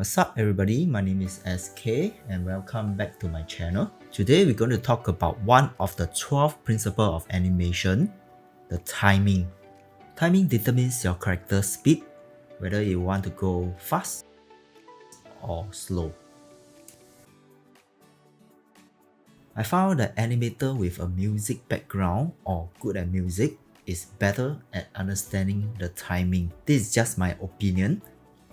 What's up everybody, my name is SK and welcome back to my channel. Today we're going to talk about one of the 12 principles of animation, the timing. Timing determines your character's speed, whether you want to go fast or slow. I found that animator with a music background or good at music is better at understanding the timing. This is just my opinion.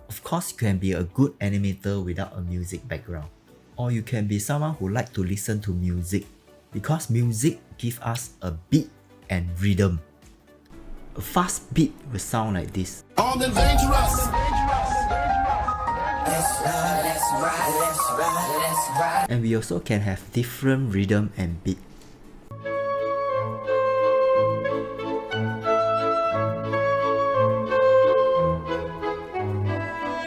Of course, you can be a good animator without a music background. Or you can be someone who like to listen to music, because music gives us a beat and rhythm. A fast beat will sound like this. Armed and dangerous. And we also can have different rhythm and beat.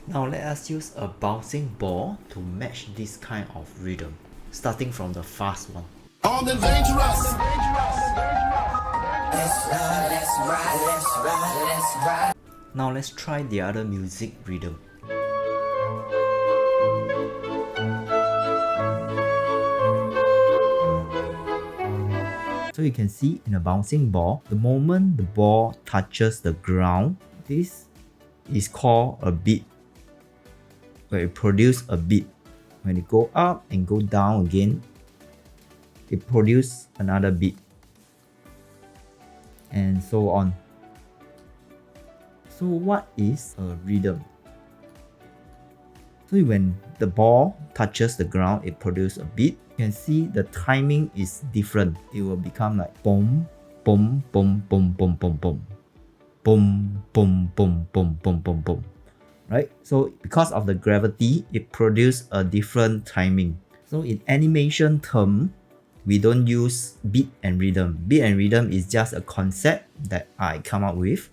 Now let us use a bouncing ball to match this kind of rhythm, starting from the fast one. Armed and dangerous. Now let's try the other music rhythm. So you can see in a bouncing ball, the moment the ball touches the ground, this is called a beat, where it produces a beat. When it go up and go down again, it produces another beat, and so on. So what is a rhythm? So when the ball touches the ground, it produces a beat. You can see the timing is different. It will become like boom, boom, boom, boom, boom, boom, boom, boom, boom, boom, boom, boom, boom, boom. Right? So because of the gravity, it produces a different timing. So in animation term, we don't use beat and rhythm. Beat and rhythm is just a concept that I come up with.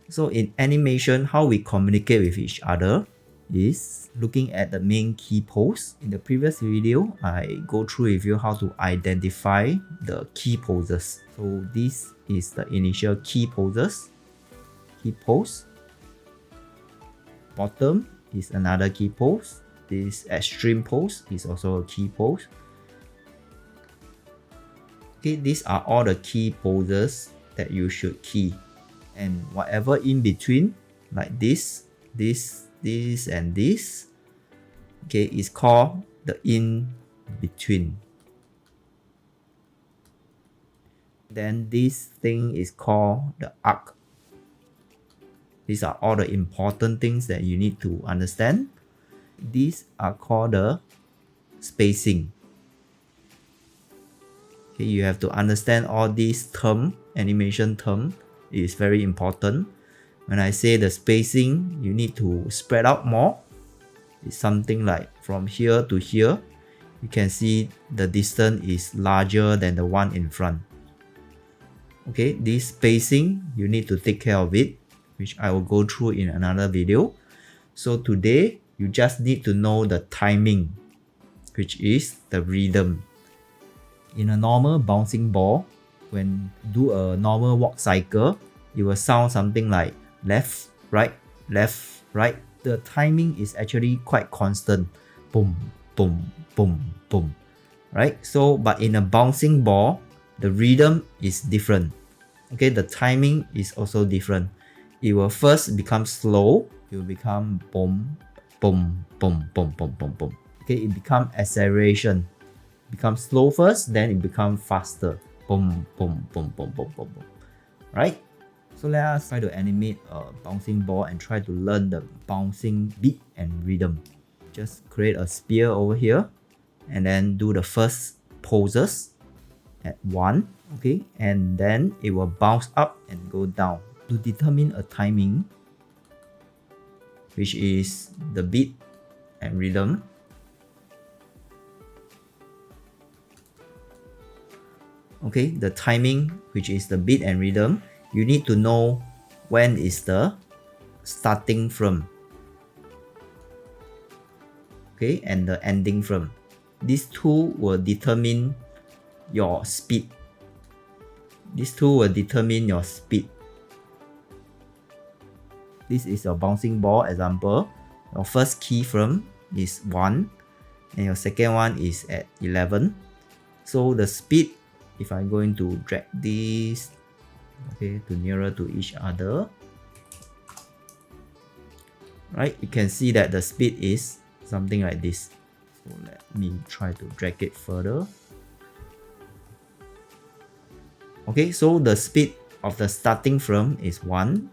So in animation, how we communicate with each other is looking at the main key pose. In the previous video, I go through with you how to identify the key poses. So this is the initial key poses. Key pose. Bottom is another key pose. This extreme pose is also a key pose. Okay, these are all the key poses that you should key. And whatever in between, like this, and this, okay, is called the in between. Then this thing is called the arc. These are all the important things that you need to understand. These are called the spacing. Okay, you have to understand all these terms, animation terms. It is very important. When I say the spacing, you need to spread out more. It's something like from here to here. You can see the distance is larger than the one in front. Okay, this spacing, you need to take care of it, which I will go through in another video. So today, you just need to know the timing, which is the rhythm. In a normal bouncing ball, when you do a normal walk cycle, it will sound something like left, right, left, right. The timing is actually quite constant. Boom, boom, boom, boom. Right? So, but in a bouncing ball, the rhythm is different. Okay, the timing is also different. It will first become slow. It will become boom, boom, boom, boom, boom, boom, boom. Okay, it becomes acceleration. Become slow first, then it becomes faster. Boom, boom, boom, boom, boom, boom, boom. Right? So let us try to animate a bouncing ball and try to learn the bouncing beat and rhythm. Just create a sphere over here and then do the first poses at 1. Okay, and then it will bounce up and go down. To determine a timing, which is the beat and rhythm, okay, the timing, which is the beat and rhythm, you need to know when is the starting from, okay, and the ending from. These two will determine your speed. These two will determine your speed. This is your bouncing ball example. Your first keyframe is 1 and your second one is at 11. So the speed, if I'm going to drag this okay to nearer to each other, right, you can see that the speed is something like this. So let me try to drag it further. Okay, so the speed of the starting frame is 1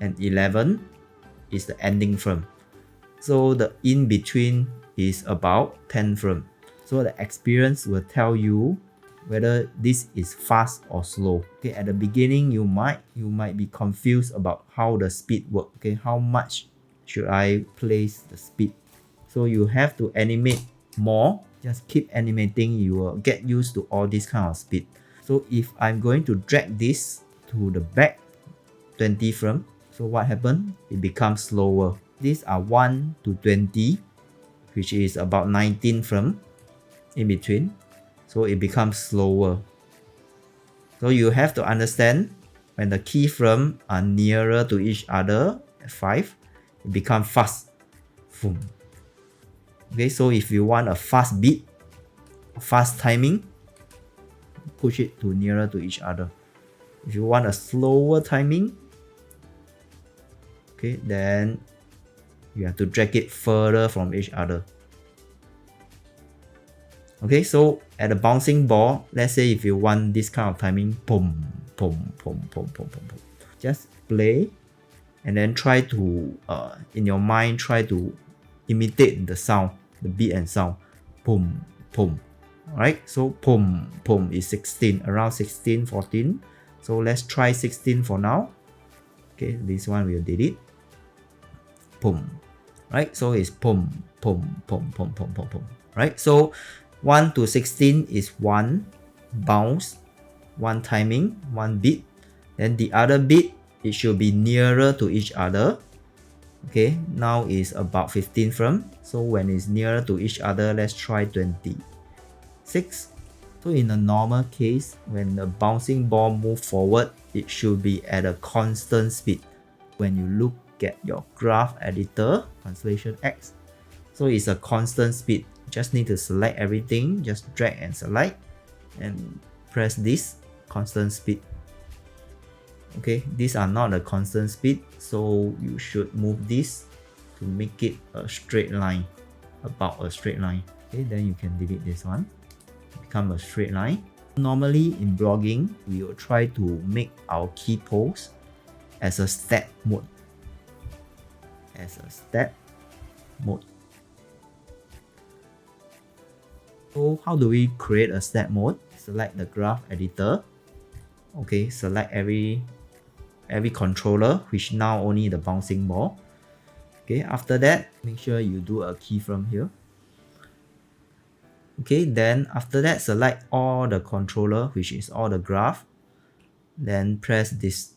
and 11 is the ending frame. So the in between is about 10 frame. So the experience will tell you whether this is fast or slow. Okay, at the beginning you might be confused about how the speed works. Okay, how much should I place the speed? So you have to animate more. Just keep animating, you will get used to all this kind of speed. So if I'm going to drag this to the back 20 frame, so what happened? It becomes slower. These are 1 to 20, which is about 19 frame in between. So it becomes slower. So you have to understand when the keyframe are nearer to each other at 5, it becomes fast. Boom. Okay, so if you want a fast beat, fast timing, push it to nearer to each other. If you want a slower timing, okay, then you have to drag it further from each other. Okay, so at the bouncing ball, let's say if you want this kind of timing, boom, boom, boom, boom, boom, boom, boom. Just play and then try to, in your mind, try to imitate the sound, the beat and sound. Boom, boom. Alright, so boom, boom is 16, around 16, 14. So let's try 16 for now. Okay, this one we'll delete. Boom. Right, so it's boom, boom, boom, boom, boom, boom, boom. Right, so 1 to 16 is 1 bounce, 1 timing, 1 beat. Then the other beat, it should be nearer to each other. Okay, now is about 15 frame. So when it's nearer to each other, let's try 26. So in a normal case, when the bouncing ball moves forward, it should be at a constant speed. When you look at your graph editor, Translation X, so it's a constant speed. Just need to select everything, just drag and select and press this constant speed. Okay, these are not a constant speed, so you should move this to make it a straight line, about a straight line. Okay, then you can delete this one, become a straight line. Normally in blogging, we will try to make our key pose as a step mode. So how do we create a step mode? Select the graph editor. Okay, select every controller, which now only the bouncing ball. Okay, after that, make sure you do a keyframe here. Okay, then after that, select all the controller, which is all the graph. Then press this.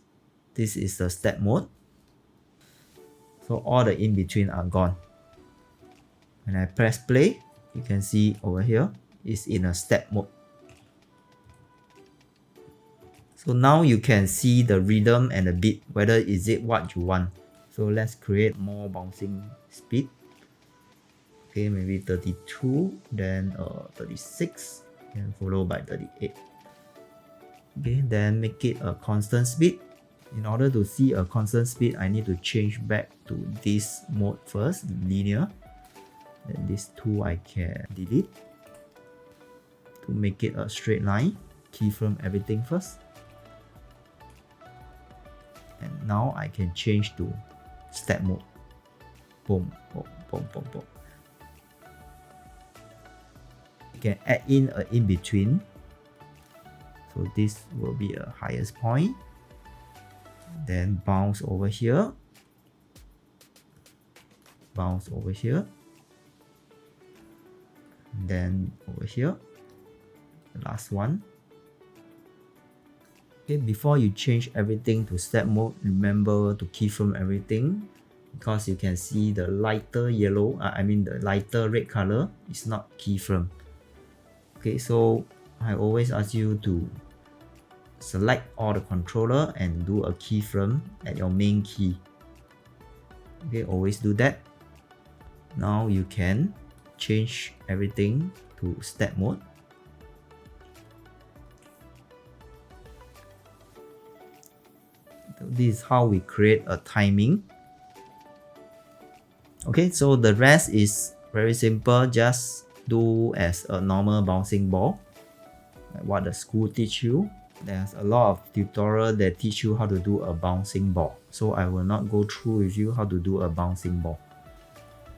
This is the step mode. So all the in-between are gone. When I press play, you can see over here is in a step mode. So now you can see the rhythm and the beat, whether is it what you want. So let's create more bouncing speed. Okay, maybe 32, then 36, and followed by 38. Okay, then make it a constant speed. In order to see a constant speed, I need to change back to this mode first, linear. Then these two I can delete to make it a straight line. Keyframe everything first. And now I can change to step mode. Boom, boom, boom, boom, boom. You can add in an in-between. So this will be a highest point. Then bounce over here. Bounce over here. Then over here. The last one. Okay, before you change everything to step mode, remember to keyframe everything, because you can see the lighter yellow, the lighter red color is not keyframe. Okay, so I always ask you to select all the controller and do a keyframe at your main key. Okay, always do that. Now you can change everything to step mode. This is how we create a timing. Okay, so the rest is very simple. Just do as a normal bouncing ball, like what the school teach you. There's a lot of tutorial that teach you how to do a bouncing ball, so I will not go through with you how to do a bouncing ball.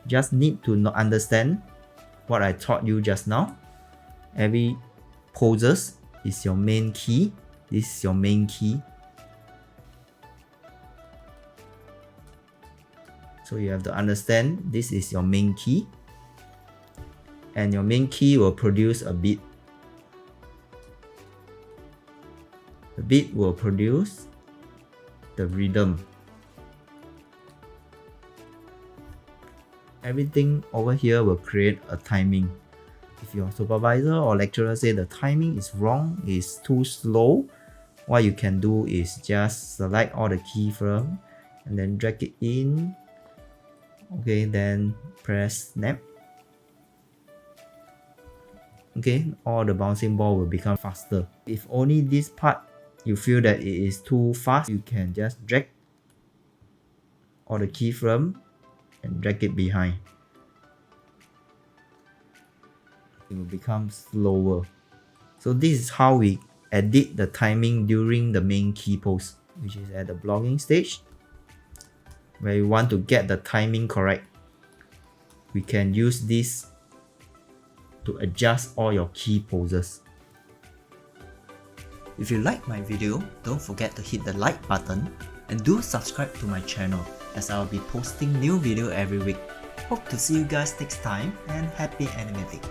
Just need to understand what I taught you just now. Every poses is your main key. This is your main key. So you have to understand this is your main key, and your main key will produce a beat. The beat will produce the rhythm. Everything over here will create a timing. If your supervisor or lecturer say the timing is wrong, is too slow, what you can do is just select all the keyframe and then drag it in. Okay, then press snap. Okay, all the bouncing ball will become faster. If only this part you feel that it is too fast, you can just drag all the keyframe and drag it behind. It will become slower. So this is how we edit the timing during the main key pose, which is at the blocking stage, where you want to get the timing correct. We can use this to adjust all your key poses. If you like my video, don't forget to hit the like button and do subscribe to my channel, as I'll be posting new video every week. Hope to see you guys next time, and happy animating!